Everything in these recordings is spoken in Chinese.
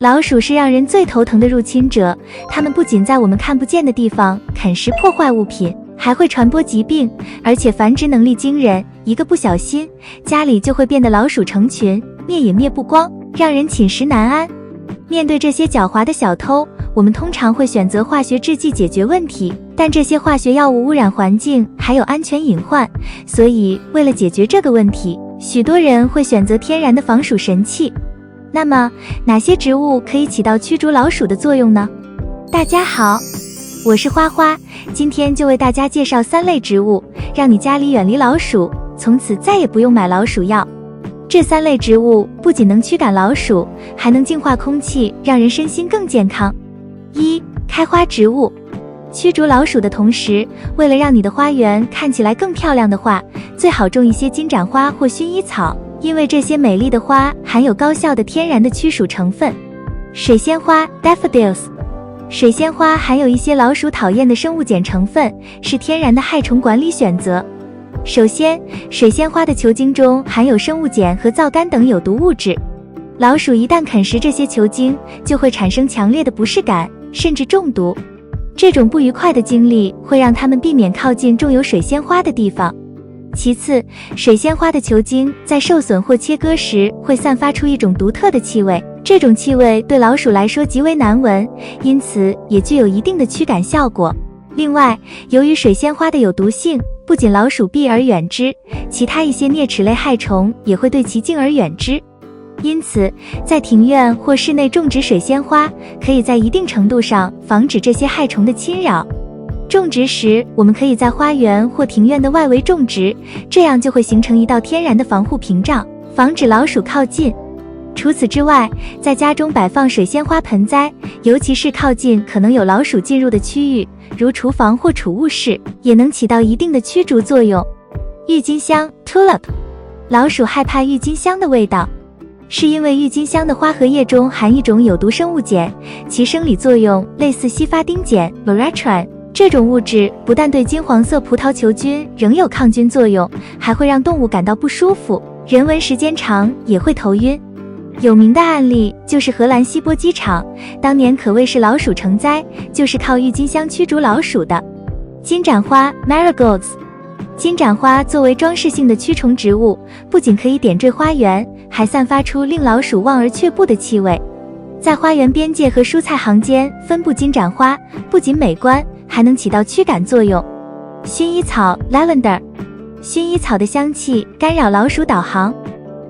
老鼠是让人最头疼的入侵者，它们不仅在我们看不见的地方啃食破坏物品，还会传播疾病，而且繁殖能力惊人，一个不小心，家里就会变得老鼠成群，灭也灭不光，让人寝食难安。面对这些狡猾的小偷，我们通常会选择化学制剂解决问题，但这些化学药物污染环境，还有安全隐患，所以为了解决这个问题，许多人会选择天然的防鼠神器。那么，哪些植物可以起到驱逐老鼠的作用呢？大家好，我是花花，今天就为大家介绍3类植物，让你家里远离老鼠，从此再也不用买老鼠药。这3类植物不仅能驱赶老鼠，还能净化空气，让人身心更健康。1. 开花植物。驱逐老鼠的同时，为了让你的花园看起来更漂亮的话，最好种一些金盏花或薰衣草，因为这些美丽的花含有高效的天然的驱鼠成分。水仙花 Daffodils。 水仙花含有一些老鼠讨厌的生物碱成分，是天然的害虫管理选择。首先，水仙花的球茎中含有生物碱和皂苷等有毒物质，老鼠一旦啃食这些球茎，就会产生强烈的不适感，甚至中毒。这种不愉快的经历会让它们避免靠近种有水仙花的地方。其次，水仙花的球茎在受损或切割时会散发出一种独特的气味，这种气味对老鼠来说极为难闻，因此也具有一定的驱赶效果。另外，由于水仙花的有毒性，不仅老鼠避而远之，其他一些啮齿类害虫也会对其敬而远之。因此，在庭院或室内种植水仙花，可以在一定程度上防止这些害虫的侵扰。种植时，我们可以在花园或庭院的外围种植，这样就会形成一道天然的防护屏障，防止老鼠靠近。除此之外，在家中摆放水仙花盆栽，尤其是靠近可能有老鼠进入的区域，如厨房或储物室，也能起到一定的驱逐作用。郁金香 Tulip。 老鼠害怕郁金香的味道，是因为郁金香的花和叶中含一种有毒生物碱，其生理作用类似西法丁碱 Laurethrin。 这种物质不但对金黄色葡萄球菌仍有抗菌作用，还会让动物感到不舒服，人闻时间长也会头晕。有名的案例就是荷兰锡箔机场，当年可谓是老鼠成灾，就是靠郁金香驱逐老鼠的。金盏花 Marigolds。 金盏花作为装饰性的驱虫植物，不仅可以点缀花园，还散发出令老鼠望而却步的气味。在花园边界和蔬菜行间分布金盏花，不仅美观，还能起到驱赶作用。薰衣草 Lavender。 薰衣草的香气干扰老鼠导航。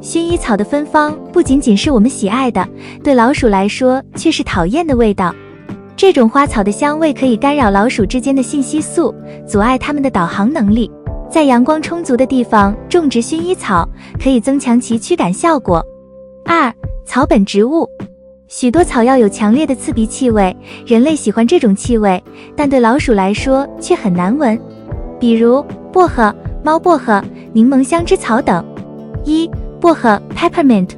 薰衣草的芬芳不仅仅是我们喜爱的，对老鼠来说却是讨厌的味道。这种花草的香味可以干扰老鼠之间的信息素，阻碍它们的导航能力。在阳光充足的地方种植薰衣草，可以增强其驱赶效果。2. 草本植物。许多草药有强烈的刺鼻气味，人类喜欢这种气味，但对老鼠来说却很难闻，比如薄荷、猫薄荷、柠檬香脂草等。1. 薄荷 Peppermint。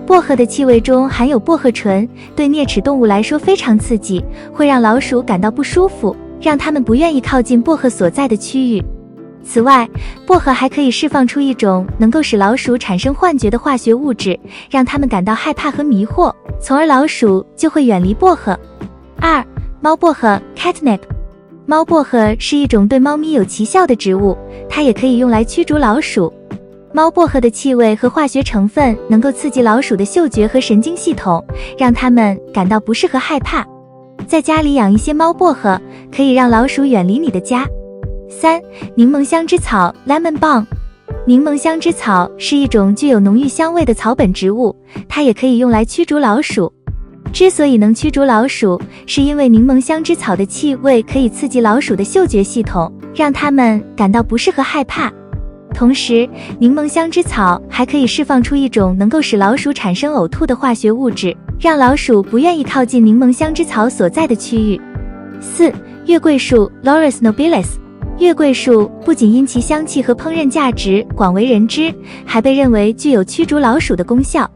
薄荷的气味中含有薄荷醇，对啮齿动物来说非常刺激，会让老鼠感到不舒服，让它们不愿意靠近薄荷所在的区域。此外，薄荷还可以释放出一种能够使老鼠产生幻觉的化学物质，让它们感到害怕和迷惑，从而老鼠就会远离薄荷。2. 猫薄荷 Catnip。 猫薄荷是一种对猫咪有奇效的植物，它也可以用来驱逐老鼠。猫薄荷的气味和化学成分能够刺激老鼠的嗅觉和神经系统，让它们感到不适和害怕。在家里养一些猫薄荷，可以让老鼠远离你的家。3. 柠檬香脂草 Lemon Balm。 柠檬香脂草是一种具有浓郁香味的草本植物，它也可以用来驱逐老鼠。之所以能驱逐老鼠，是因为柠檬香脂草的气味可以刺激老鼠的嗅觉系统，让它们感到不适和害怕。同时，柠檬香脂草还可以释放出一种能够使老鼠产生呕吐的化学物质，让老鼠不愿意靠近柠檬香脂草所在的区域。4. 月桂树 Laurus nobilis。 月桂树不仅因其香气和烹饪价值广为人知，还被认为具有驱逐老鼠的功效。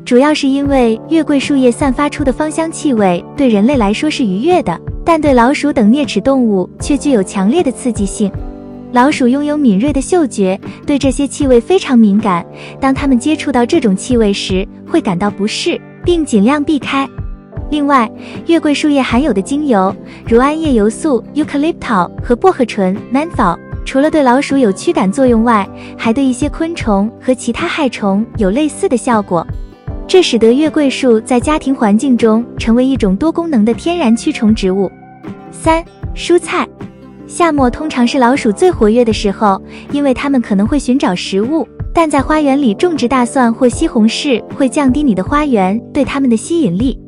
主要是因为月桂树叶散发出的芳香气味对人类来说是愉悦的，但对老鼠等啮齿动物却具有强烈的刺激性。老鼠拥有敏锐的嗅觉，对这些气味非常敏感，当它们接触到这种气味时，会感到不适，并尽量避开。另外，月桂树叶含有的精油，如桉叶油素 Eucalyptol 和薄荷醇 Menthol， 除了对老鼠有驱赶作用外，还对一些昆虫和其他害虫有类似的效果。这使得月桂树在家庭环境中成为一种多功能的天然驱虫植物。3. 蔬菜。夏末通常是老鼠最活跃的时候，因为它们可能会寻找食物，但在花园里种植大蒜或西红柿会降低你的花园对它们的吸引力。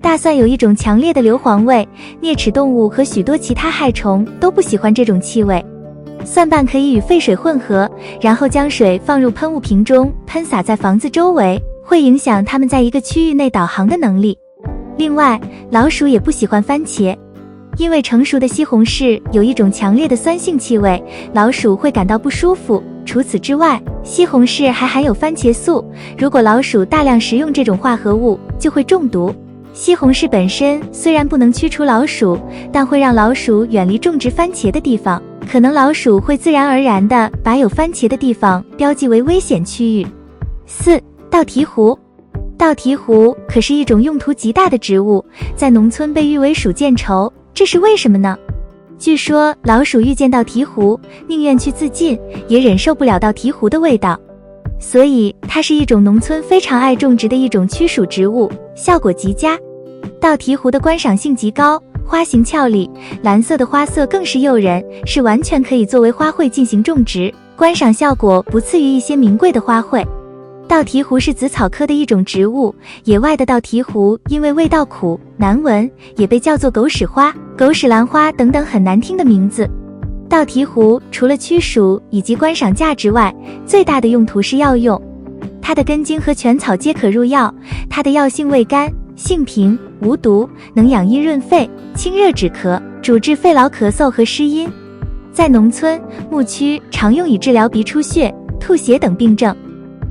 大蒜有一种强烈的硫磺味，啮齿动物和许多其他害虫都不喜欢这种气味。蒜瓣可以与沸水混合，然后将水放入喷雾瓶中，喷洒在房子周围，会影响它们在一个区域内导航的能力。另外，老鼠也不喜欢番茄，因为成熟的西红柿有一种强烈的酸性气味，老鼠会感到不舒服。除此之外，西红柿还含有番茄素，如果老鼠大量食用这种化合物，就会中毒。西红柿本身虽然不能驱除老鼠，但会让老鼠远离种植番茄的地方，可能老鼠会自然而然地把有番茄的地方标记为危险区域。4. 稻醍醐。稻醍醐可是一种用途极大的植物，在农村被誉为鼠见愁，这是为什么呢？据说老鼠遇见稻醍醐，宁愿去自尽，也忍受不了稻醍醐的味道，所以它是一种农村非常爱种植的一种驱鼠植物，效果极佳。稻醍醐的观赏性极高，花形俏丽，蓝色的花色更是诱人，是完全可以作为花卉进行种植，观赏效果不次于一些名贵的花卉。稻醍醐是紫草科的一种植物，野外的稻醍醐因为味道苦、难闻，也被叫做狗屎花、狗屎兰花等等很难听的名字。稻醍醐除了驱鼠以及观赏价值外，最大的用途是药用。它的根茎和全草皆可入药，它的药性味甘，性平，无毒，能养阴润肺、清热止咳，主治肺痨咳嗽和湿阴。在农村、牧区常用以治疗鼻出血、吐血等病症。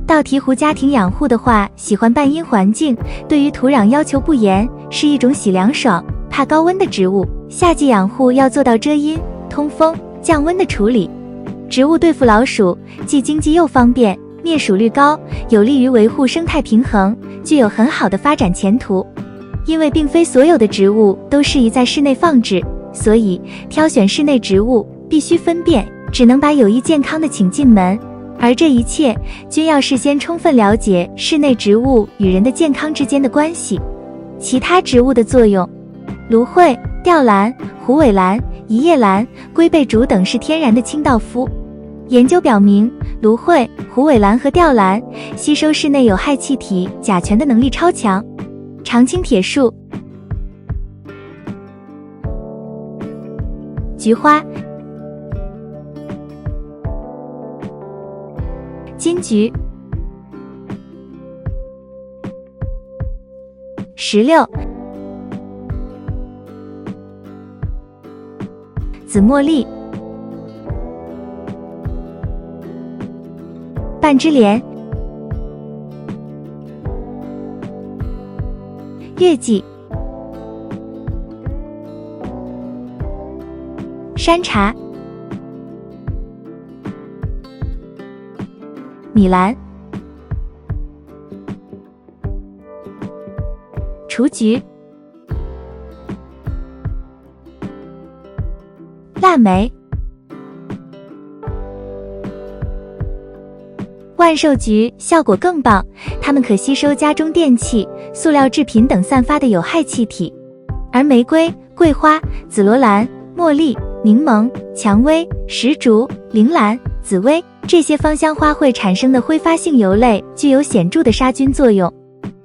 稻醍醐家庭养护的话，喜欢半阴环境，对于土壤要求不严，是一种喜凉爽、怕高温的植物。夏季养护要做到遮阴、通风、降温的处理。植物对付老鼠，既经济又方便，灭鼠率高，有利于维护生态平衡，具有很好的发展前途。因为并非所有的植物都适宜在室内放置，所以挑选室内植物必须分辨，只能把有益健康的请进门，而这一切均要事先充分了解室内植物与人的健康之间的关系。其他植物的作用，芦荟、吊兰、虎尾兰、一叶兰、龟背竹等是天然的清道夫。研究表明，芦荟、虎尾兰和吊兰吸收室内有害气体甲醛的能力超强。常青铁树、菊花、金桔、石榴、紫茉莉、半枝莲、月季、山茶、米兰、雏菊、腊梅、万寿菊效果更棒，它们可吸收家中电器、塑料制品等散发的有害气体。而玫瑰、桂花、紫罗兰、茉莉、柠檬、蔷薇、石竹、铃兰、紫薇这些芳香花卉产生的挥发性油类具有显著的杀菌作用，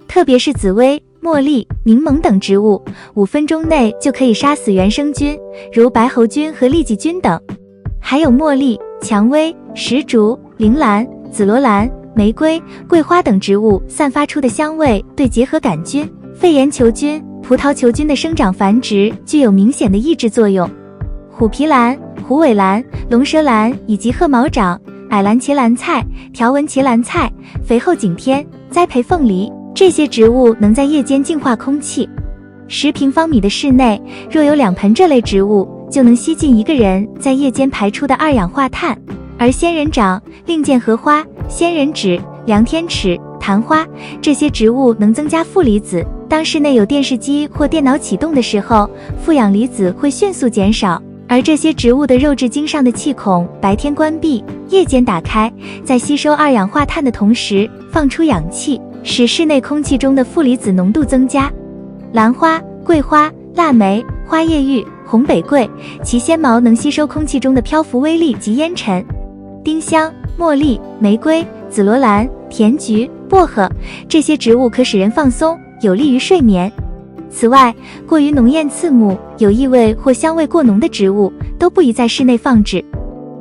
特别是紫薇、茉莉、柠檬等植物，5分钟内就可以杀死原生菌，如白喉菌和痢疾菌等。还有茉莉、蔷薇、石竹、铃兰、紫罗兰、玫瑰、桂花等植物散发出的香味对结核杆菌、肺炎球菌、葡萄球菌的生长繁殖具有明显的抑制作用。虎皮兰、虎尾兰、龙舌兰以及褐毛掌、矮兰茄兰菜、条纹茄兰菜、肥厚景天、栽培凤梨，这些植物能在夜间净化空气。10平方米的室内，若有2盆这类植物，就能吸进一个人在夜间排出的2氧化碳。而仙人掌、令箭荷花、仙人指、梁天齿、昙花这些植物能增加负离子、当室内有电视机或电脑启动的时候，负氧离子会迅速减少，而这些植物的肉质茎上的气孔白天关闭，夜间打开，在吸收二氧化碳的同时放出氧气，使室内空气中的负离子浓度增加。兰花、桂花、腊梅、花叶玉、红北桂，其纤毛能吸收空气中的漂浮微粒及烟尘。丁香、茉莉、玫瑰、紫罗兰、甜菊、薄荷，这些植物可使人放松，有利于睡眠。此外，过于浓艳刺目、有异味或香味过浓的植物都不宜在室内放置，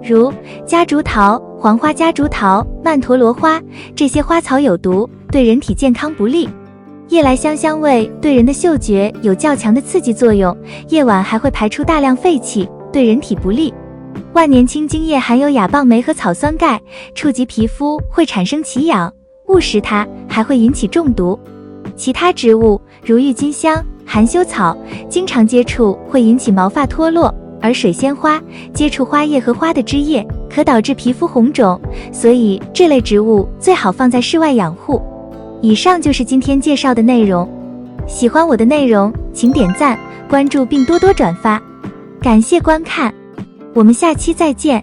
如夹竹桃、黄花夹竹桃、曼陀罗花，这些花草有毒，对人体健康不利。夜来香味对人的嗅觉有较强的刺激作用，夜晚还会排出大量废气，对人体不利。万年青茎叶含有亚磅酶和草酸钙，触及皮肤会产生奇痒，误食它还会引起中毒。其他植物如郁金香、含羞草，经常接触会引起毛发脱落，而水仙花接触花叶和花的枝叶可导致皮肤红肿，所以这类植物最好放在室外养护。以上就是今天介绍的内容，喜欢我的内容请点赞、关注并多多转发，感谢观看，我们下期再见。